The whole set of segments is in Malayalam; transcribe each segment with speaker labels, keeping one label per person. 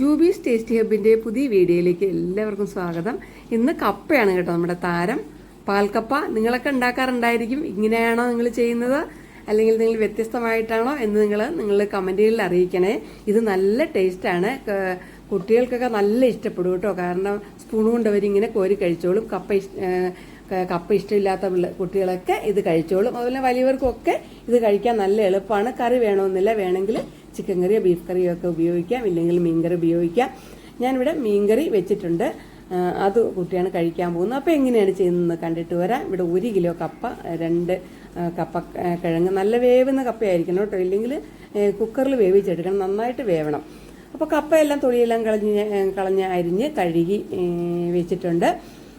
Speaker 1: ജൂബീസ് ടേസ്റ്റി ഹബിൻ്റെ പുതിയ വീഡിയോയിലേക്ക് എല്ലാവർക്കും സ്വാഗതം. ഇന്ന് കപ്പയാണ് കേട്ടോ നമ്മുടെ താരം. പാൽക്കപ്പ നിങ്ങളൊക്കെ ഉണ്ടാക്കാറുണ്ടായിരിക്കും. ഇങ്ങനെയാണോ നിങ്ങൾ ചെയ്യുന്നത്, അല്ലെങ്കിൽ നിങ്ങൾ വ്യത്യസ്തമായിട്ടാണോ എന്ന് നിങ്ങൾ കമൻറ്റുകളിൽ അറിയിക്കണേ. ഇത് നല്ല ടേസ്റ്റാണ്, കുട്ടികൾക്കൊക്കെ നല്ല ഇഷ്ടപ്പെടും കേട്ടോ. കാരണം സ്പൂൺ കൊണ്ട് അവരിങ്ങനെ കോരി കഴിച്ചോളും. കപ്പ ഇഷ്ടമില്ലാത്ത കുട്ടികളൊക്കെ ഇത് കഴിച്ചോളും. അതുപോലെ വലിയവർക്കൊക്കെ ഇത് കഴിക്കാൻ നല്ല എളുപ്പമാണ്. കറി വേണമെന്നില്ല, വേണമെങ്കിൽ ചിക്കൻ കറിയോ ബീഫ് കറിയോ ഒക്കെ ഉപയോഗിക്കാം, ഇല്ലെങ്കിൽ മീൻകറി ഉപയോഗിക്കാം. ഞാനിവിടെ മീൻകറി വെച്ചിട്ടുണ്ട്, അത് കുട്ടിയാണ് കഴിക്കാൻ പോകുന്നത്. അപ്പോൾ എങ്ങനെയാണ് ചെയ്യുന്നതെന്ന് കണ്ടിട്ട് വരാം. ഇവിടെ 1 കിലോ കപ്പ, 2 കപ്പ കിഴങ്ങ്, നല്ല വേവുന്ന കപ്പയായിരിക്കണം കേട്ടോ, ഇല്ലെങ്കിൽ കുക്കറിൽ വേവിച്ചെടുക്കണം, നന്നായിട്ട് വേവണം. അപ്പോൾ കപ്പയെല്ലാം തൊലിയെല്ലാം കളഞ്ഞ് അരിഞ്ഞ് കഴുകി വെച്ചിട്ടുണ്ട്.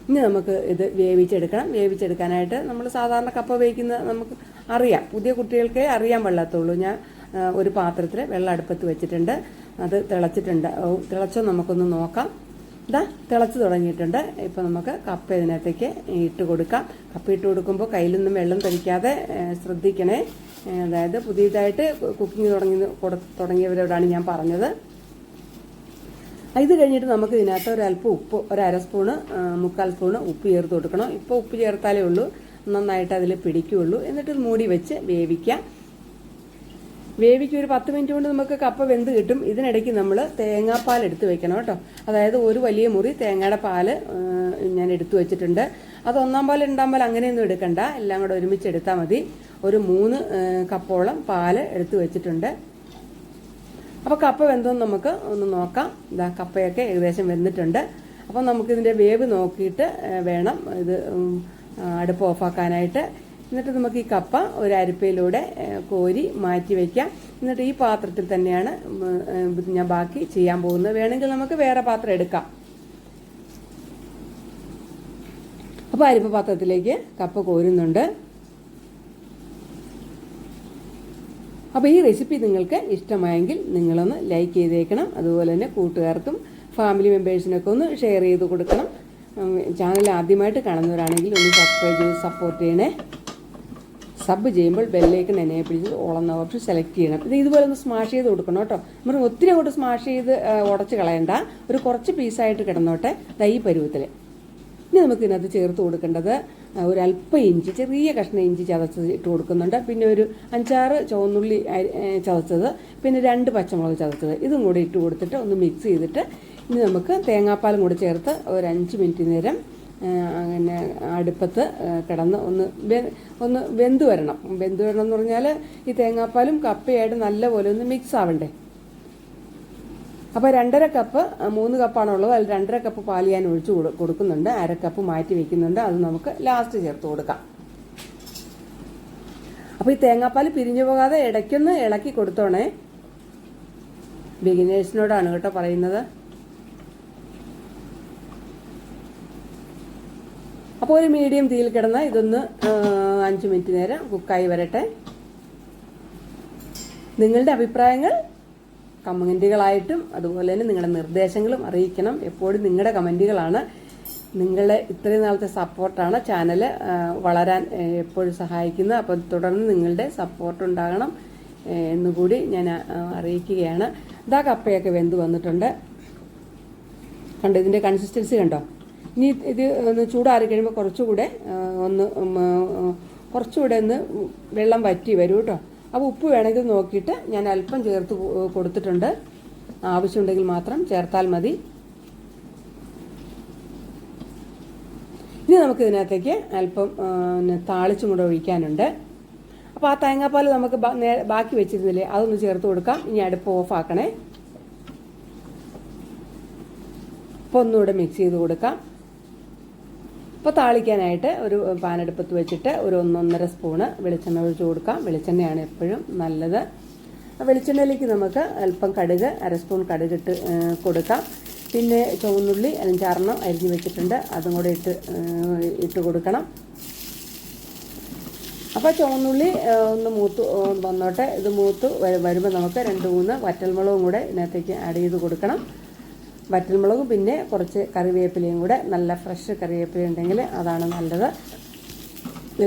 Speaker 1: ഇനി നമുക്ക് ഇത് വേവിച്ചെടുക്കണം. വേവിച്ചെടുക്കാനായിട്ട് നമ്മൾ സാധാരണ കപ്പ വേവിക്കുന്നത് നമുക്ക് അറിയാം, പുതിയ കുട്ടികൾക്കേ അറിയാൻ പാടില്ലാത്തുള്ളൂ. ഞാൻ ഒരു പാത്രത്തിൽ വെള്ളം അടുപ്പത്ത് വെച്ചിട്ടുണ്ട്, അത് തിളച്ചിട്ടുണ്ട്. തിളച്ചോ നമുക്കൊന്ന് നോക്കാം. ഇതാ തിളച്ച് തുടങ്ങിയിട്ടുണ്ട്. ഇപ്പം നമുക്ക് കപ്പ ഇതിനകത്തേക്ക് ഇട്ട് കൊടുക്കാം. കപ്പ ഇട്ട് കൊടുക്കുമ്പോൾ കയ്യിലൊന്നും വെള്ളം തെറിക്കാതെ ശ്രദ്ധിക്കണേ. അതായത് പുതിയതായിട്ട് കുക്കിംഗ് തുടങ്ങിയവരോടാണ് ഞാൻ പറഞ്ഞത്. ഇത് കഴിഞ്ഞിട്ട് നമുക്ക് ഇതിനകത്ത് ഒരല്പം ഉപ്പ്, 1/2 സ്പൂണ് 3/4 സ്പൂണ് ഉപ്പ് ചേർത്ത് കൊടുക്കണം. ഇപ്പോൾ ഉപ്പ് ചേർത്താലേ ഉള്ളൂ നന്നായിട്ട് അതിൽ പിടിക്കുകയുള്ളൂ. എന്നിട്ട് മൂടി വെച്ച് വേവിക്കാം. ഒരു 10 മിനിറ്റ് കൊണ്ട് നമുക്ക് കപ്പ വെന്ത് കിട്ടും. ഇതിനിടയ്ക്ക് നമ്മൾ തേങ്ങാപ്പാൽ എടുത്ത് വെക്കണം കേട്ടോ. അതായത് ഒരു വലിയ മുറി തേങ്ങയുടെ പാല് ഞാൻ എടുത്തു വെച്ചിട്ടുണ്ട്. അത് 1-ാം പാൽ 2-ാം പാൽ അങ്ങനെയൊന്നും എടുക്കണ്ട, എല്ലാം കൂടെ ഒരുമിച്ച് എടുത്താൽ മതി. ഒരു 3 കപ്പോളം പാല് എടുത്ത് വെച്ചിട്ടുണ്ട്. അപ്പോൾ കപ്പ വെന്തോന്ന് നമുക്ക് ഒന്ന് നോക്കാം. ഇതാ കപ്പയൊക്കെ ഏകദേശം വെന്തിട്ടുണ്ട്. അപ്പം നമുക്കിതിൻ്റെ വേവ് നോക്കിയിട്ട് വേണം ഇത് അടുപ്പ് ഓഫാക്കാനായിട്ട്. എന്നിട്ട് നമുക്ക് ഈ കപ്പ ഒരു അരിപ്പയിലൂടെ കോരി മാറ്റി വയ്ക്കാം. എന്നിട്ട് ഈ പാത്രത്തിൽ തന്നെയാണ് ഞാൻ ബാക്കി ചെയ്യാൻ പോകുന്നത്. വേണമെങ്കിൽ നമുക്ക് വേറെ പാത്രം എടുക്കാം. അപ്പോൾ അരിപ്പ പാത്രത്തിലേക്ക് കപ്പ കോരുന്നുണ്ട്. അപ്പോൾ ഈ റെസിപ്പി നിങ്ങൾക്ക് ഇഷ്ടമായെങ്കിൽ നിങ്ങളൊന്ന് ലൈക്ക് ചെയ്തേക്കണം. അതുപോലെ തന്നെ കൂട്ടുകാർക്കും ഫാമിലി മെമ്പേഴ്സിനൊക്കെ ഒന്ന് ഷെയർ ചെയ്ത് കൊടുക്കണം. ചാനൽ ആദ്യമായിട്ട് കാണുന്നവരാണെങ്കിൽ ഒന്ന് സബ്സ്ക്രൈബ് ചെയ്ത് സപ്പോർട്ട് ചെയ്യണേ. സബ് ചെയ്യുമ്പോൾ ബെല്ലൈക്കൺ എനേബിൾ ചെയ്ത് ഓളെന്ന ഓപ്ഷൻ സെലക്ട് ചെയ്യണം. ഇത് ഇതുപോലെ ഒന്ന് സ്മാഷ് ചെയ്ത് കൊടുക്കണം കേട്ടോ. നമ്മൾ ഒത്തിരി അങ്ങോട്ട് സ്മാഷ് ചെയ്ത് ഉടച്ച് കളയണ്ട, ഒരു കുറച്ച് പീസായിട്ട് കിടന്നോട്ടെ. ഈ പരുവത്തിൽ ഇനി നമുക്ക് ഇതിനകത്ത് ചേർത്ത് കൊടുക്കേണ്ടത് ഒരല്പം ഇഞ്ചി, ചെറിയ കഷ്ണം ഇഞ്ചി ചതച്ചത് ഇട്ട് കൊടുക്കുന്നുണ്ട്. പിന്നെ ഒരു 5-6 ചുവന്നുള്ളി ചതച്ചത്, പിന്നെ 2 പച്ചമുളക് ചതച്ചത്, ഇതും കൂടി ഇട്ട് കൊടുത്തിട്ട് ഒന്ന് മിക്സ് ചെയ്തിട്ട് ഇനി നമുക്ക് തേങ്ങാപ്പാലും കൂടി ചേർത്ത് ഒരു 5 മിനിറ്റ് നേരം അങ്ങനെ അടുപ്പത്ത് കിടന്ന് ഒന്ന് വെന്ത് വരണം. എന്ന് പറഞ്ഞാൽ ഈ തേങ്ങാപ്പാലും കപ്പയായിട്ട് നല്ലപോലെ ഒന്ന് മിക്സ് ആവണ്ടേ. അപ്പോൾ 2.5 കപ്പ്, 3 കപ്പാണുള്ളത്, അതിൽ 2.5 കപ്പ് പാൽ ഞാൻ ഒഴിച്ച് കൊടുക്കുന്നുണ്ട്. 1/2 കപ്പ് മാറ്റി വെക്കുന്നുണ്ട്, അത് നമുക്ക് ലാസ്റ്റ് ചേർത്ത് കൊടുക്കാം. അപ്പോൾ ഈ തേങ്ങാപ്പാൽ പിരിഞ്ഞു പോകാതെ ഇടയ്ക്കൊന്ന് ഇളക്കി കൊടുത്തോണേ. ബിഗിനേഴ്സിനോടാണ് കേട്ടോ പറയുന്നത്. അപ്പോൾ ഒരു മീഡിയം തീയിൽ കിടന്ന് ഇതൊന്ന് 5 മിനിറ്റ് നേരം കുക്കായി വരട്ടെ. നിങ്ങളുടെ അഭിപ്രായങ്ങൾ കമൻറ്റുകളായിട്ടും അതുപോലെ തന്നെ നിങ്ങളുടെ നിർദ്ദേശങ്ങളും അറിയിക്കണം. എപ്പോഴും നിങ്ങളുടെ കമൻറ്റുകളാണ് നിങ്ങളുടെ ഇത്രയും നാളത്തെ സപ്പോർട്ടാണ് ചാനൽ വളരാൻ എപ്പോഴും സഹായിക്കുന്നത്. അപ്പോൾ തുടർന്ന് നിങ്ങളുടെ സപ്പോർട്ട് ഉണ്ടാകണം എന്നുകൂടി ഞാൻ അറിയിക്കുകയാണ്. ഇതാ കപ്പയൊക്കെ വെന്ത് വന്നിട്ടുണ്ട്. കണ്ടോ ഇതിൻ്റെ കൺസിസ്റ്റൻസി കണ്ടോ. ഇനി ഇത് ഒന്ന് ചൂടാറി കഴിയുമ്പോൾ കുറച്ചുകൂടെ ഒന്ന് വെള്ളം വറ്റി വരും കേട്ടോ. അപ്പോൾ ഉപ്പ് വേണമെങ്കിൽ നോക്കിയിട്ട് ഞാൻ അല്പം ചേർത്ത് കൊടുത്തിട്ടുണ്ട്. ആവശ്യമുണ്ടെങ്കിൽ മാത്രം ചേർത്താൽ മതി. ഇനി നമുക്ക് ഇതിനകത്തേക്ക് അല്പം താളിച്ചും കൂടെ ഒഴിക്കാനുണ്ട്. അപ്പോൾ ആ തേങ്ങാപ്പാൽ നമുക്ക് ബാക്കി വെച്ചിരുന്നില്ലേ, അതൊന്ന് ചേർത്ത് കൊടുക്കാം. ഇനി അടുപ്പ് ഓഫാക്കണേ. അപ്പോൾ ഒന്നുകൂടെ മിക്സ് ചെയ്ത് കൊടുക്കാം. അപ്പോൾ താളിക്കാനായിട്ട് ഒരു പാനടുപ്പത്ത് വെച്ചിട്ട് ഒരു 1-1.5 സ്പൂണ് വെളിച്ചെണ്ണ ഒഴിച്ച് കൊടുക്കാം. വെളിച്ചെണ്ണയാണ് എപ്പോഴും നല്ലത്. വെളിച്ചെണ്ണയിലേക്ക് നമുക്ക് അല്പം കടുക്, 1/2 സ്പൂൺ കടുകിട്ട് കൊടുക്കാം. പിന്നെ ചുവന്നുള്ളി 5-6 അരിഞ്ഞ് വെച്ചിട്ടുണ്ട്, അതും കൂടെ ഇട്ട് കൊടുക്കണം. അപ്പോൾ ചുവന്നുള്ളി ഒന്ന് മൂത്ത് വന്നോട്ടെ. ഇത് മൂത്ത് വരുമ്പോൾ നമുക്ക് 2-3 വറ്റൽമുളകും കൂടെ ഇതിനകത്തേക്ക് ആഡ് ചെയ്ത് കൊടുക്കണം. വറ്റൽമുളകും പിന്നെ കുറച്ച് കറിവേപ്പിലയും കൂടെ, നല്ല ഫ്രഷ് കറിവേപ്പില ഉണ്ടെങ്കിൽ അതാണ് നല്ലത്.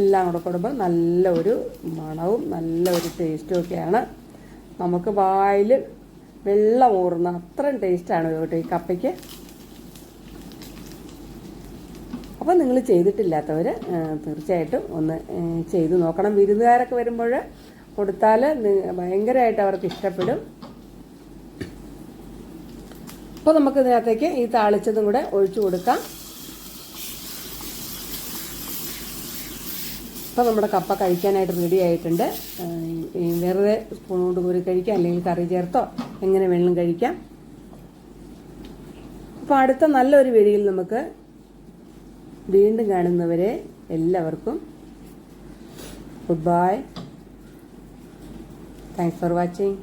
Speaker 1: എല്ലാം കൂടെ കൊടുക്കുമ്പോൾ നല്ലൊരു മണവും നല്ലൊരു ടേസ്റ്റും ഒക്കെയാണ്. നമുക്ക് വായിൽ വെള്ളം ഊറുന്ന അത്രയും ടേസ്റ്റാണ് കേട്ടോ ഈ കപ്പയ്ക്ക്. അപ്പോൾ നിങ്ങൾ ചെയ്തിട്ടില്ലാത്തവർ തീർച്ചയായിട്ടും ഒന്ന് ചെയ്തു നോക്കണം. വിരുന്നുകാരൊക്കെ വരുമ്പോൾ കൊടുത്താൽ ഭയങ്കരമായിട്ട് അവർക്ക് ഇഷ്ടപ്പെടും. അപ്പോൾ നമുക്ക് ഇതിനകത്തേക്ക് ഈ താളിച്ചതും കൂടെ ഒഴിച്ചു കൊടുക്കാം. അപ്പോൾ നമ്മുടെ കപ്പ കഴിക്കാനായിട്ട് റെഡി ആയിട്ടുണ്ട്. വെറുതെ സ്പൂൺ കൊണ്ട് കോരി കഴിക്കാം, അല്ലെങ്കിൽ കറി ചേർത്തോ എങ്ങനെ വേണമെങ്കിലും കഴിക്കാം. അപ്പോൾ അടുത്ത നല്ലൊരു വീഡിയോയിൽ നമുക്ക് വീണ്ടും കാണുന്നവരെ എല്ലാവർക്കും good bye. Thanks for watching.